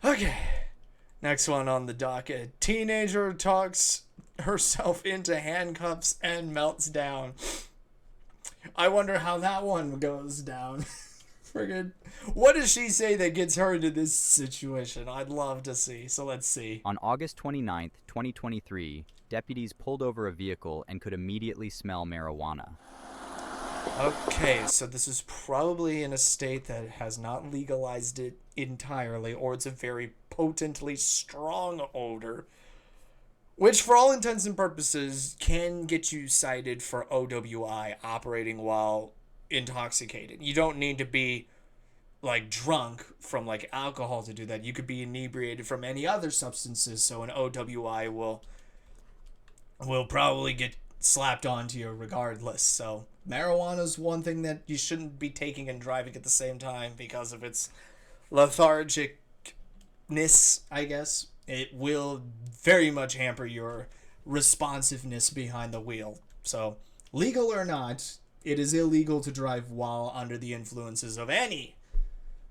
Okay, next one on the docket. Teenager talks herself into handcuffs and melts down. I wonder how that one goes down. Friggin'. What does she say that gets her into this situation? I'd love to see, so let's see. On August 29th, 2023, deputies pulled over a vehicle and could immediately smell marijuana. Okay, so this is probably in a state that has not legalized it entirely, or it's a very potently strong odor, which for all intents and purposes can get you cited for OWI, operating while intoxicated. You don't need to be like drunk from like alcohol to do that. You could be inebriated from any other substances, so an OWI will probably get slapped onto you regardless. So marijuana is one thing that you shouldn't be taking and driving at the same time because of its lethargicness, I guess. It will very much hamper your responsiveness behind the wheel. So, legal or not, it is illegal to drive while under the influences of any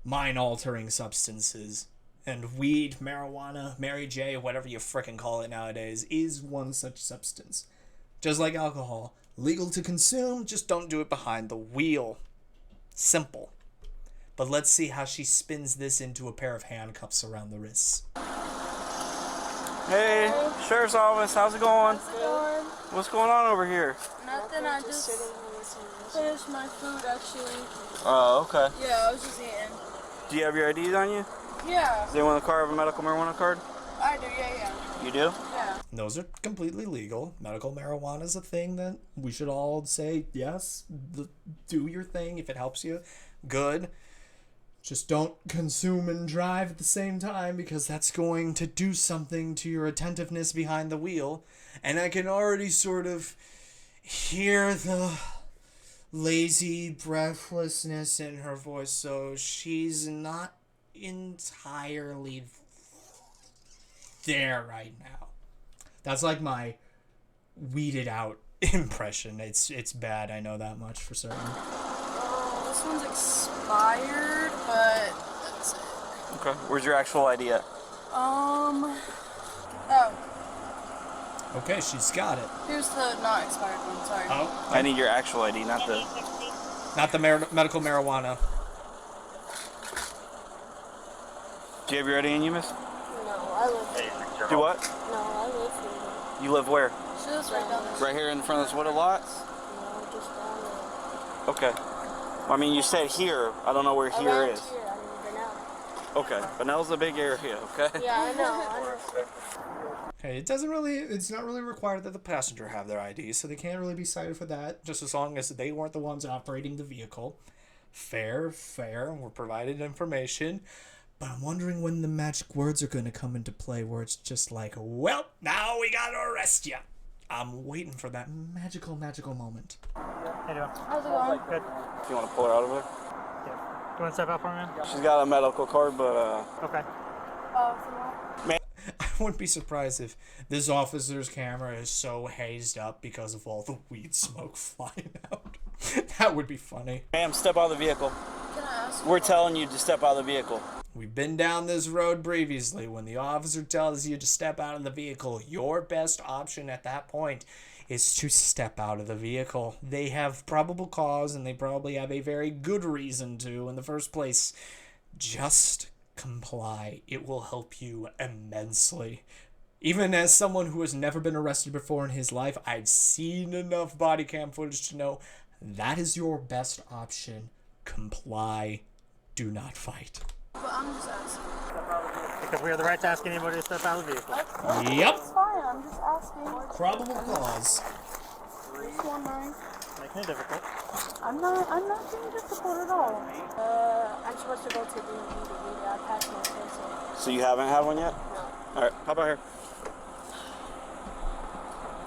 mind-altering substances. And weed, marijuana, Mary J, whatever you frickin' call it nowadays, is one such substance. Just like alcohol. Legal to consume, just don't do it behind the wheel. Simple. But let's see how she spins this into a pair of handcuffs around the wrists. Hey, Sheriff's Office, how's it going? How's it going? What's going on over here? Nothing, I just finished my food actually. Oh, okay. Yeah, I was just eating. Do you have your IDs on you? Yeah. Does anyone in the car have a medical marijuana card? I do, yeah. You do? Yeah. Those are completely legal. Medical marijuana is a thing that we should all say, yes, do your thing if it helps you. Good. Just don't consume and drive at the same time because that's going to do something to your attentiveness behind the wheel. And I can already sort of hear the lazy breathlessness in her voice, so she's not entirely there right now. That's like my weeded out impression. It's bad, I know that much for certain. This one's expired, but that's it. Okay. Where's your actual ID at? Oh. Okay, she's got it. Here's the not expired one, sorry. Oh, I need your actual ID, not the... Not the medical marijuana. Do you have your ID in you, miss? No, I live here. Do what? No, I live here. You live where? She lives right down there. Right here in front of this wooded lot? No, just down there. Okay. I mean, you said here. I don't know where here Around is. here, I mean, Benell. Okay. Benell's a big area, okay? Yeah, I know. Hey, it's not really required that the passenger have their ID, so they can't really be cited for that, just as long as they weren't the ones operating the vehicle. Fair, we're provided information. But I'm wondering when the magic words are going to come into play where it's just like, well, now we got to arrest you. I'm waiting for that magical moment. How you doing? How's it going? Good. You want to pull her out of there? Yeah. You want to step out for me? She's got a medical card, but, Okay. From what? I wouldn't be surprised if this officer's camera is so hazed up because of all the weed smoke flying out. That would be funny. Ma'am, step out of the vehicle. Can I ask We're telling you to step out of the vehicle. We've been down this road previously. When the officer tells you to step out of the vehicle, your best option at that point is to step out of the vehicle. They have probable cause, and they probably have a very good reason to in the first place. Just comply. It will help you immensely. Even as someone who has never been arrested before in his life, I've seen enough body cam footage to know that is your best option. Comply. Do not fight. But I'm just asking. Because we have the right to ask anybody to step out of the vehicle. Yep. It's fine, I'm just asking. Probable cause. Just wondering. Making it difficult. I'm not being difficult at all. I'm supposed to go to the DMV. I passed my test. So you haven't had one yet? No. Alright, hop out here.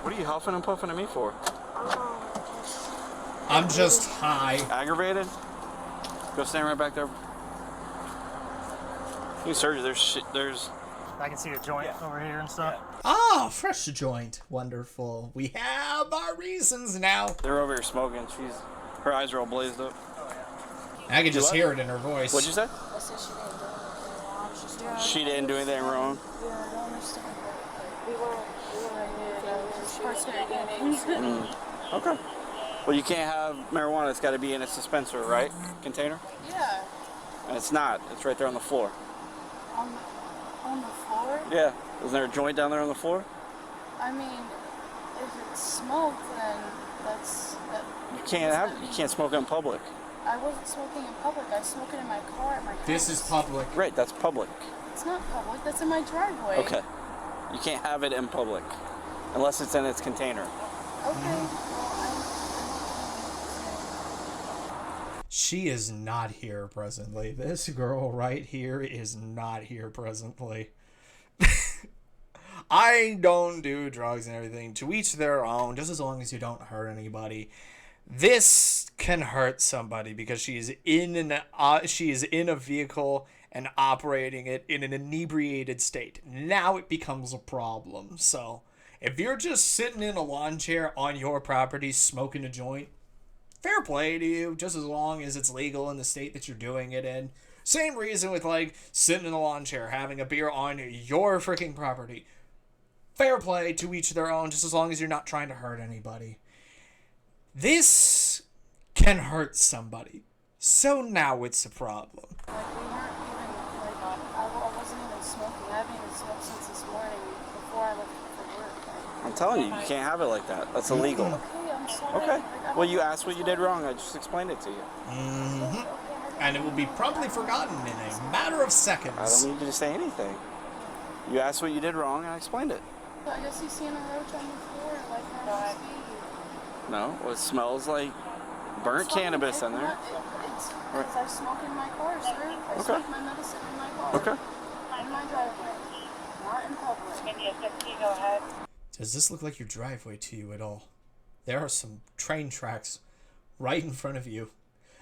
What are you huffing and puffing at me for? I'm just high. Aggravated? Go stand right back there. You search, there's... I can see a joint over here and stuff. Ah, fresh joint. Wonderful. We have our reasons now. They're over here smoking. Her eyes are all blazed up. I could just what? hear it in her voice. What'd you say? I said she didn't do anything wrong. I was just trying to She didn't do anything wrong. Yeah, I don't understand. We weren't here. Okay. Well, you can't have marijuana. It's got to be in a dispenser, right? Container? Yeah. And it's not. It's right there on the floor. On the floor? Yeah. Isn't there a joint down there on the floor? I mean, if it's smoke, then You can't smoke it in public. I wasn't smoking in public. I was smoking in my car at my house. This is public. Right, that's public. It's not public. That's in my driveway. Okay. You can't have it in public unless it's in its container. Okay. Well, She is not here presently. This girl right here is not here presently. I don't do drugs and everything. To each their own, just as long as you don't hurt anybody. This can hurt somebody because she is in a vehicle and operating it in an inebriated state. Now it becomes a problem. So, if you're just sitting in a lawn chair on your property smoking a joint, fair play to you, just as long as it's legal in the state that you're doing it in. Same reason with, like, sitting in a lawn chair, having a beer on your freaking property. Fair play, to each their own, just as long as you're not trying to hurt anybody. This can hurt somebody. So now it's a problem. we weren't even, I wasn't even smoking. I haven't even smoked since this morning before I left for work. I'm telling you, you can't have it like that. That's illegal. Okay, I'm sorry. Okay. Well, you asked what you did wrong. I just explained it to you. And it will be promptly forgotten in a matter of seconds. I don't need you to say anything. You asked what you did wrong, and I explained it. I guess you seen a roach on the floor, like her speed. No, well, it smells like burnt cannabis in there. It's because I smoke in my car, sir. I smoke my medicine in my car. Okay. In my driveway. Not in public. Go ahead. Does this look like your driveway to you at all? There are some train tracks right in front of you.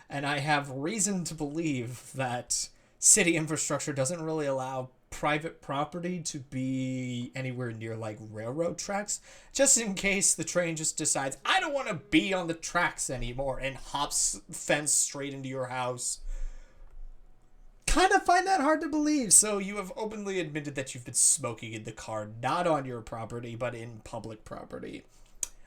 And I have reason to believe that city infrastructure doesn't really allow private property to be anywhere near, like, railroad tracks. Just in case the train just decides, I don't want to be on the tracks anymore, and hops fence straight into your house. Kind of find that hard to believe. So you have openly admitted that you've been smoking in the car, not on your property, but in public property.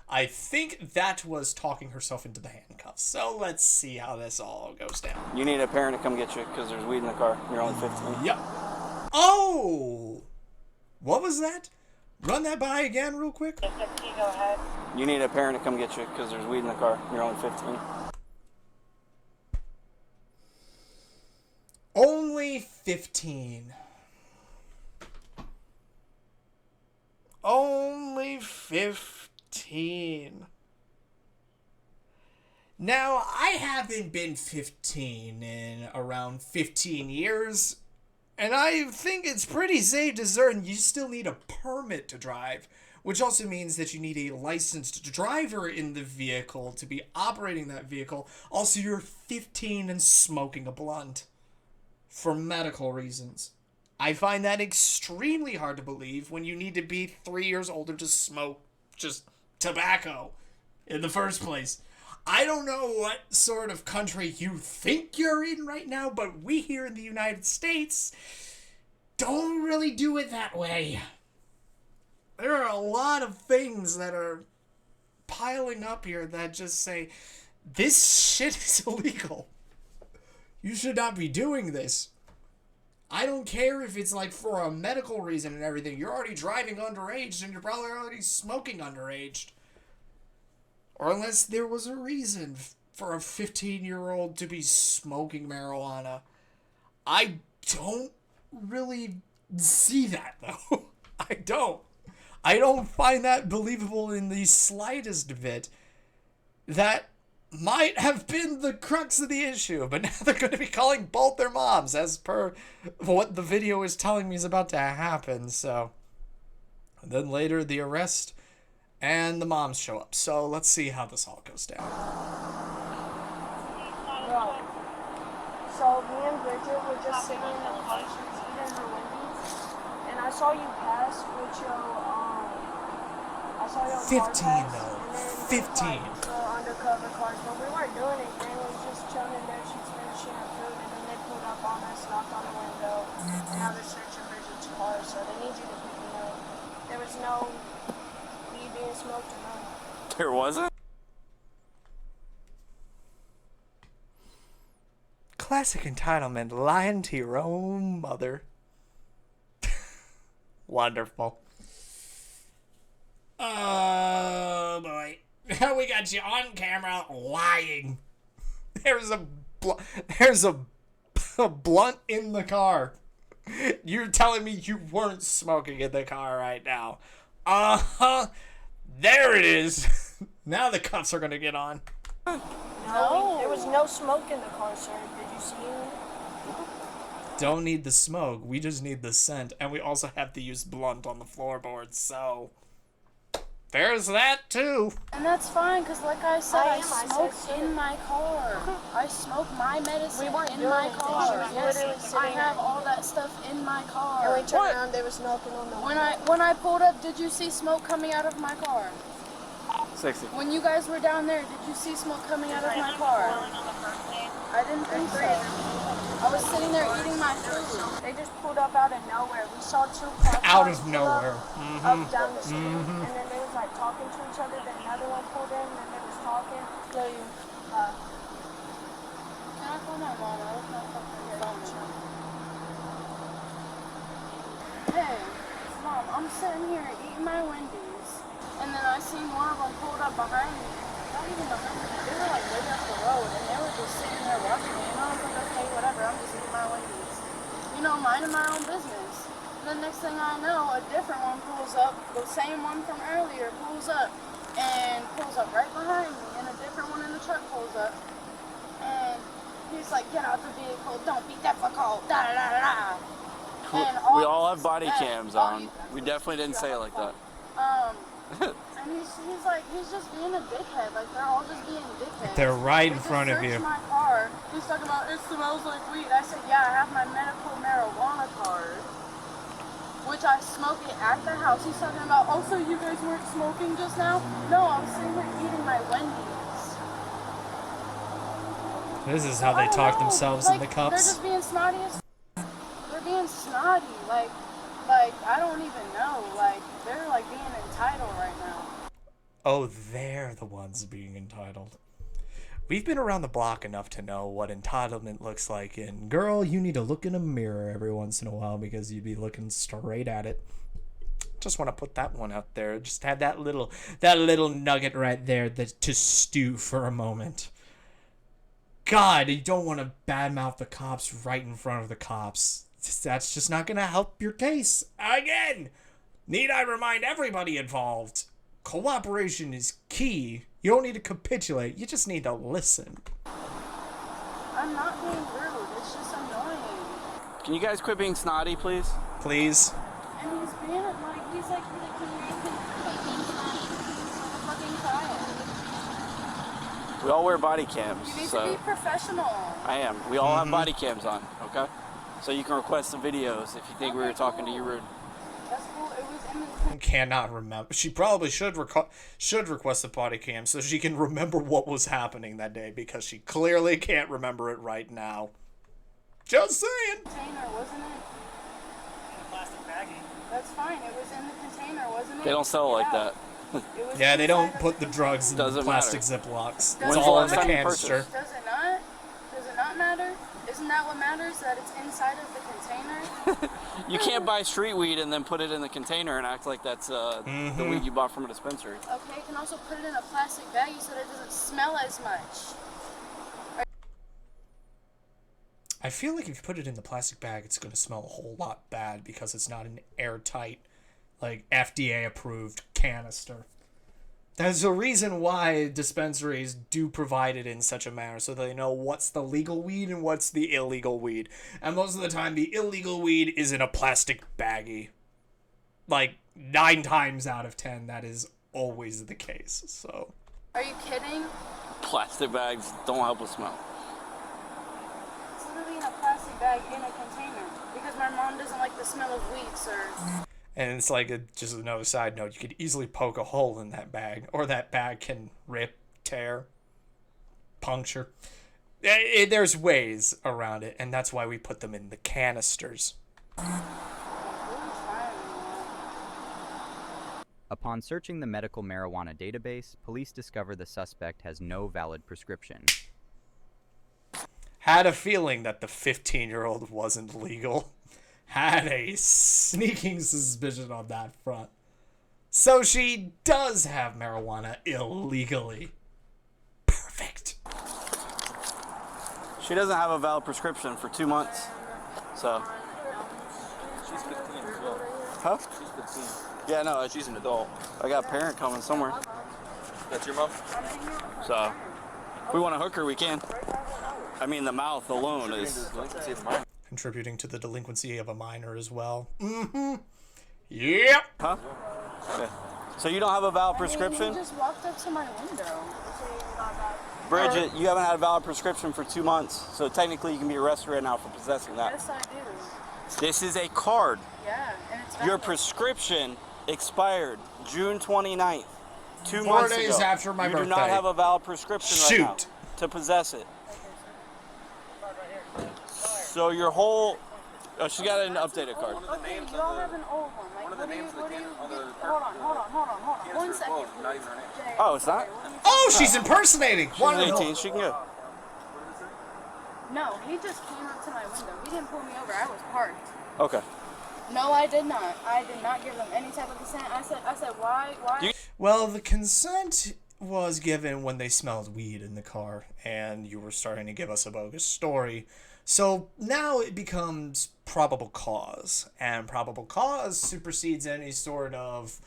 I think that was talking herself into the handcuffs. So let's see how this all goes down. You need a parent to come get you because there's weed in the car. You're only 15. Yep. Oh! What was that? Run that by again real quick. Go ahead. You need a parent to come get you because there's weed in the car. You're only 15. Only 15. Only 15. Now, I haven't been 15 in around 15 years, and I think it's pretty safe to certain you still need a permit to drive, which also means that you need a licensed driver in the vehicle to be operating that vehicle. Also, you're 15 and smoking a blunt for medical reasons. I find that extremely hard to believe when you need to be 3 years older to smoke just tobacco in the first place. I don't know what sort of country you think you're in right now, but we here in the United States don't really do it that way. There are a lot of things that are piling up here that just say, this shit is illegal. You should not be doing this. I don't care if it's like for a medical reason and everything. You're already driving underage and you're probably already smoking underage. Or unless there was a reason for a 15-year-old to be smoking marijuana. I don't really see that, though. I don't. I don't find that believable in the slightest bit. That might have been the crux of the issue, but now they're going to be calling both their moms, as per what the video is telling me is about to happen, so. And then later, the arrest and the moms show up. So let's see how this all goes down. Bro, so me and Bridget were just sitting in the car, she was eating her Wendy's, and I saw you pass with your, I saw your 15 car pass, though. and then, 15. Like, the undercover cars, but we weren't doing anything. There wasn't? Classic entitlement, lying to your own mother. Wonderful. Oh boy. We got you on camera lying. There's a blunt in the car. You're telling me you weren't smoking in the car right now. Uh-huh. There it is. Now the cuffs are gonna get on. No, there was no smoke in the car, sir. Did you see it? Don't need the smoke. We just need the scent. And we also have to use blunt on the floorboards, so... There's that, too. And that's fine, because like I said, I said smoke so. in my car. I smoke my medicine We weren't in doing my anything. car. She was Yes, literally I sitting have there. all that stuff in my car. And we turned around, there was nothing on the When I pulled up, did you see smoke coming out of my car? 60. When you guys were down there, did you see smoke coming out of my car? I didn't think so. I was sitting there eating my food. They just pulled up out of nowhere. We saw two cars Out of pull nowhere. up down the street, and then they was like talking to each other. Then another one pulled in, and then they was talking. Can I call my mom? I was not fucking phone. Hey, Mom, I'm sitting here eating my Wendy's, and then I seen one of them pulled up behind me. Not even behind me. They were like way up the road, and they were just sitting there watching me. And I was like, okay, whatever. I'm just eating my Wendy's. You know, minding my own business. And then next thing I know, a different one pulls up. The same one from earlier pulls up right behind me, and a different one in the truck pulls up. And he's like, get out the vehicle. Don't be difficult. Da da da da. And We all have body yeah, cams all on. you- We definitely didn't say it like that. And he's like, he's just being a dickhead. Like, they're all just being dickheads. They're right in They just front of searched you. my car. He's talking about, it smells like weed. I said, yeah, I have my medical marijuana card, which I smoke it at the house. He's talking about, oh, so you guys weren't smoking just now? No, I was sitting here eating my Wendy's. This is how they I don't talk know. themselves Like, in the they're cups. just being snotty as they're being snotty. Like, I don't even know. Like, they're like being entitled right now. Oh, they're the ones being entitled. We've been around the block enough to know what entitlement looks like, and girl, you need to look in a mirror every once in a while because you'd be looking straight at it. Just want to put that one out there. Just have that little nugget right there to stew for a moment. God, you don't want to badmouth the cops right in front of the cops. That's just not going to help your case. Again, need I remind everybody involved, cooperation is key. You don't need to capitulate. You just need to listen. I'm not being rude. It's just annoying. Can you guys quit being snotty, please? Please. And he's being like, he's like, can you quit being snotty? He's a fucking child. We all wear body cams, You need to so be professional. I am. We all have body cams on, okay? So you can request some videos if you think we were talking to you rude. That's cool. It was in the Cannot remember. She probably should request a body cam so she can remember what was happening that day, because she clearly can't remember it right now. Just saying. container, wasn't it? Plastic baggie. That's fine. It was in the container, wasn't it? They don't sell it like Yeah. that. It was Yeah, they don't inside of put the drugs in Doesn't plastic matter. Ziplocs. When's It's the all in last the time you canister. purchased? Does it not? Does it not matter? Isn't that what matters? That it's inside of the container? You can't buy street weed and then put it in the container and act like that's the weed you bought from a dispensary. Okay, you can also put it in a plastic baggie so that it doesn't smell as much. I feel like if you put it in the plastic bag, it's going to smell a whole lot bad because it's not an airtight, like, FDA approved canister. There's a reason why dispensaries do provide it in such a manner so they know what's the legal weed and what's the illegal weed. And most of the time, the illegal weed is in a plastic baggie. Like, 9 times out of 10, that is always the case, so... Are you kidding? Plastic bags don't help with smell. It's literally in a plastic bag in a container. Because my mom doesn't like the smell of weed, sir. And it's like, just another side note, you could easily poke a hole in that bag, or that bag can rip, tear, puncture. There's ways around it, and that's why we put them in the canisters. Who's firing me? Upon searching the medical marijuana database, police discover the suspect has no valid prescription. Had a feeling that the 15-year-old wasn't legal. Had a sneaking suspicion on that front. So she does have marijuana illegally. Perfect. She doesn't have a valid prescription for 2 months. So. She's 15 as well. Huh? She's 15. Yeah, no, She's an adult. I got a parent coming somewhere. That's your mom? So, if we want to hook her, we can. I mean, the mouth alone is. Contributing to the delinquency of a minor as well. Mm-hmm. Yep. Huh? Okay. So you don't have a valid He prescription? just walked up to my window. Bridget, you haven't had a valid prescription for 2 months. So technically you can be arrested right now for possessing that. Yes, I do. This is a card. Yeah, and it's Your valid. prescription expired June 29th. 2 4 months days ago. after my birthday. You do not have a valid prescription right now to possess it. So your whole... Oh, she got an updated card. Okay, you all have an old one. Like, One of the names what do you, on the hold on. 1 second. Well, not even her name. Jay, Oh, it's not? Oh, she's impersonating. She's Wonderful. 18. She can go. No, he just came up to my window. He didn't pull me over. I was parked. Okay. No, I did not. I did not give him any type of consent. I said, why? Well, the consent was given when they smelled weed in the car, and you were starting to give us a bogus story. So now it becomes probable cause, and probable cause supersedes any sort of,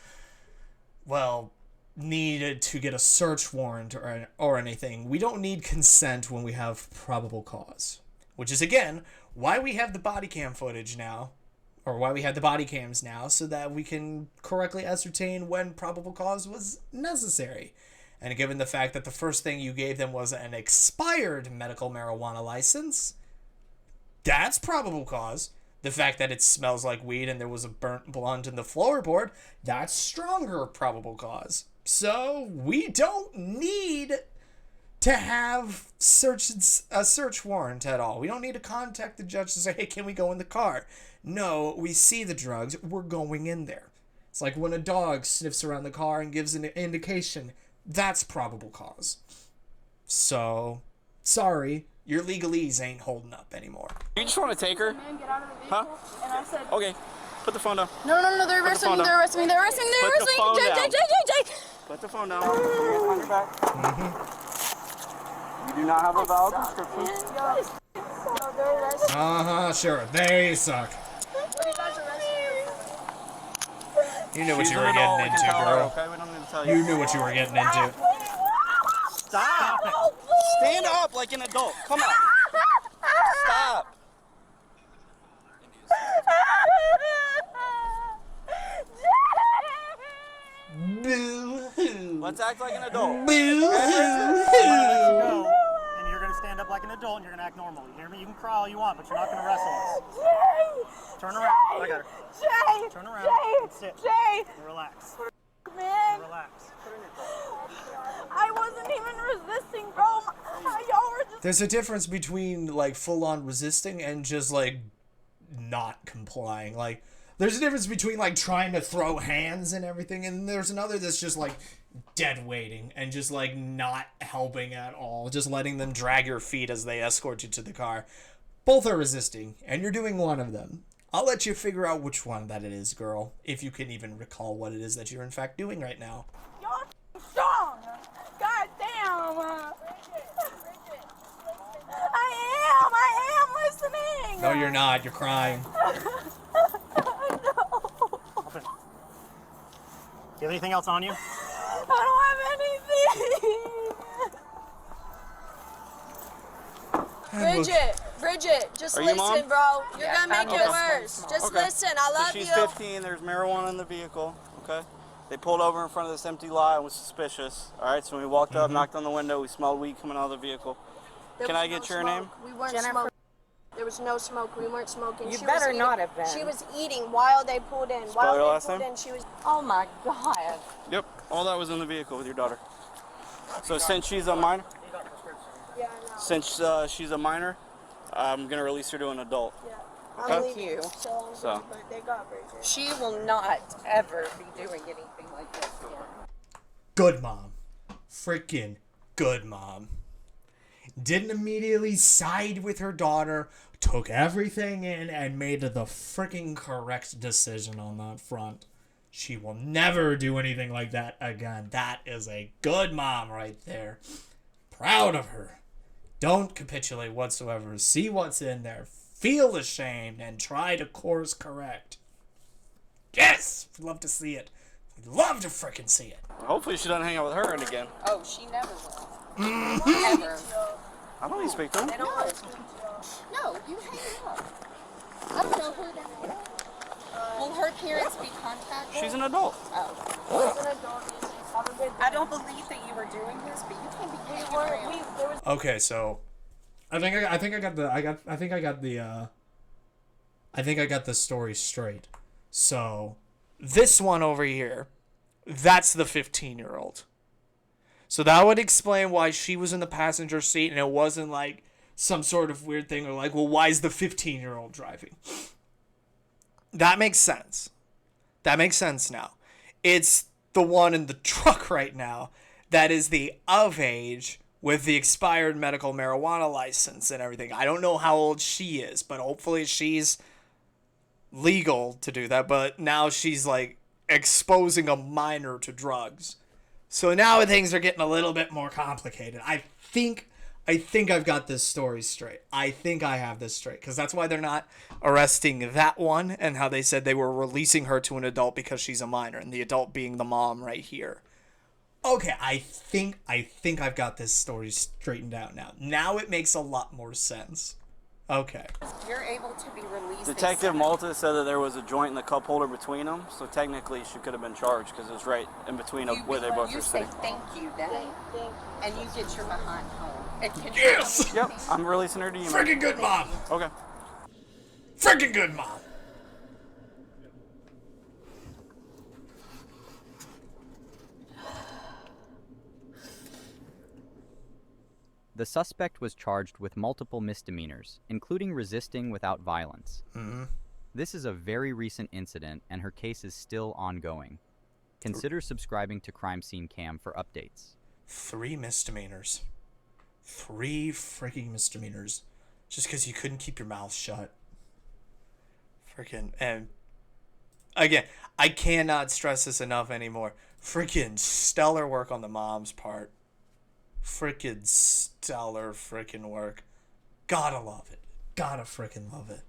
well, needed to get a search warrant or anything. We don't need consent when we have probable cause, which is, again, why we have the body cam footage now, or why we have the body cams now, so that we can correctly ascertain when probable cause was necessary. And given the fact that the first thing you gave them was an expired medical marijuana license, that's probable cause. The fact that it smells like weed and there was a burnt blunt in the floorboard, that's stronger probable cause. So we don't need to have a search warrant at all. We don't need to contact the judge to say, hey, can we go in the car? No, we see the drugs, we're going in there. It's like when a dog sniffs around the car and gives an indication. That's probable cause. So, sorry, your legalese ain't holding up anymore. You just want to take her? Man, get out of the vehicle. Huh? And I said, Okay. Put the phone down. no, they're arresting me. phone They're down. arresting me. They're arresting me. They're Put the arresting phone me. down. Jay. Put the phone down. Put your hands on your back. You do not have a valid prescription. No, they're arresting me. Uh-huh, sure. They suck. What are you guys arresting me for? You knew what She's you an were adult. getting We can into, tell her, girl. okay? We don't need to tell you. You knew what you were getting into. Stop. Stand up like an adult. Come on. Stop. Boo-hoo. Let's act like an adult. Boo-hoo. Go, and you're gonna stand up like an adult and you're gonna act normal. You hear me? You can cry all you want, but you're not gonna wrestle us. Turn around. I got her. Turn around and sit. And relax. Man, Relax. I wasn't even resisting, bro. Y'all were just. There's a difference between, like, full-on resisting and just, like, not complying. Like, there's a difference between, like, trying to throw hands and everything, and there's another that's just, like, dead waiting and just, like, not helping at all. Just letting them drag your feet as they escort you to the car. Both are resisting, and you're doing one of them. I'll let you figure out which one that it is, girl, if you can even recall what it is that you're in fact doing right now. Y'all strong. God damn. I am listening. No, you're not. You're crying. Open. Do you have anything else on you? I don't have anything. Bridget, just Are you listen, mom? bro. You're Yeah, gonna make okay. it worse. Just Okay. listen. I love So she's you. 15. There's marijuana in the vehicle. Okay. They pulled over in front of this empty lot and was suspicious. All right. So when we walked up, knocked on the window, we smelled weed coming out of the vehicle. There Can was I get no your smoke. name? We weren't Jennifer. smoking. There was no smoke. We weren't smoking. You She better was not eating- have been. She was eating while they pulled in. Spell your While last they pulled name? in, she was. Oh my God. Yep. All that was in the vehicle with your daughter. So since she's a minor, Yeah, I know. since she's a minor, I'm gonna release her to an adult. Yeah. Okay. I'm Thank leaving. you. So, So. but they got Bridget. She will not ever be doing anything like like this. Yeah. Good mom. Freaking good mom. Didn't immediately side with her daughter, took everything in, and made the freaking correct decision on that front. She will never do anything like that again. That is a good mom right there. Proud of her. Don't capitulate whatsoever. See what's in there. Feel ashamed and try to course correct. Yes! We'd love to see it. We'd love to freaking see it. Hopefully she doesn't hang out with her and again. Oh, she never will. Mm-hmm. Ever. I don't even speak to him. No, you hang up. I don't know who that is. Will her parents be contacted? She's an adult. Oh. As an adult, have a good day. I don't believe that you were doing this, but you can be hanging around. There was Okay, so I think I got the story straight. So this one over here, that's the 15-year-old. So that would explain why she was in the passenger seat and it wasn't like some sort of weird thing or like, well, why is the 15-year-old driving? That makes sense. That makes sense now. It's the one in the truck right now that is the of age with the expired medical marijuana license and everything. I don't know how old she is, but hopefully she's legal to do that. But now she's like exposing a minor to drugs. So now things are getting a little bit more complicated. I think I've got this story straight. I think I have this straight. Because that's why they're not arresting that one and how they said they were releasing her to an adult because she's a minor. And the adult being the mom right here. Okay, I think I've got this story straightened out now. Now it makes a lot more sense. Okay. You're able to be released. Detective Malta said that there was a joint in the cup holder between them, so technically she could have been charged because it was right in between of where they both You were say sitting. thank you then, and you get your behind home. And can Yes! Yep, I'm releasing her to you. Freaking good mom! Okay. Freaking good mom! The suspect was charged with multiple misdemeanors, including resisting without violence. Mm-hmm. This is a very recent incident, and her case is still ongoing. Consider subscribing to Crime Scene Cam for updates. 3 misdemeanors. 3 freaking misdemeanors. Just because you couldn't keep your mouth shut. Freaking, and again, I cannot stress this enough anymore. Freaking stellar work on the mom's part. Freaking stellar freaking work. Gotta love it. Gotta freaking love it.